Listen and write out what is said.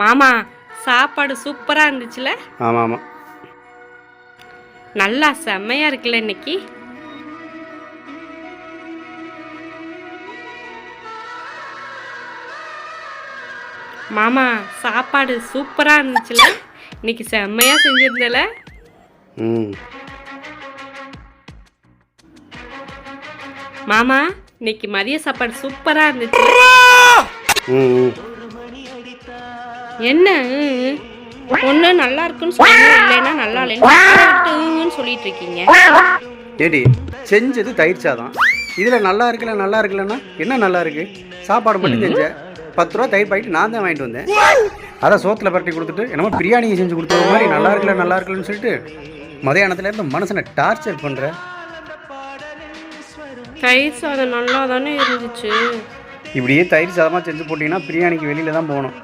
மாமா சாப்பாடு சூப்பராக இருந்துச்சுல? ஆமாம் ஆமாம், நல்லா செம்மையாக இருக்குல்ல இன்னைக்கு. மாமா சாப்பாடு சூப்பராக இருந்துச்சுல, இன்னைக்கு செம்மையாக செஞ்சிருந்தல. ம் மாமா இன்னைக்கு மதிய சாப்பாடு சூப்பராக இருந்துச்சு. ம் என்ன ஒன்று நல்லா இருக்குன்னு சொல்லணும், இல்லைன்னா நல்லா இல்லைன்னு சொல்லிட்டு இருக்கீங்க. ஏடி செஞ்சது தயிர் சாதம், இதில் நல்லா இருக்குல்லன்னா என்ன நல்லா இருக்கு? சாப்பாடு மட்டும் செஞ்சேன், 10 ரூபா தயிர் பாக்கெட் நான் தான் வாங்கிட்டு வந்தேன். அதை சோத்தில் பரட்டி கொடுத்துட்டு என்னமோ பிரியாணியை செஞ்சு கொடுத்த மாதிரி நல்லா இருக்குல்லன்னு சொல்லிட்டு மதியானத்துல இருந்து மனுஷனை டார்ச்சர் பண்ணுற. தயிர் சாதம் நல்லா தானே இருந்துச்சு. இப்படியே தயிர் சாதமாக செஞ்சு போட்டிங்கன்னா பிரியாணிக்கு வெளியில் தான் போகணும்.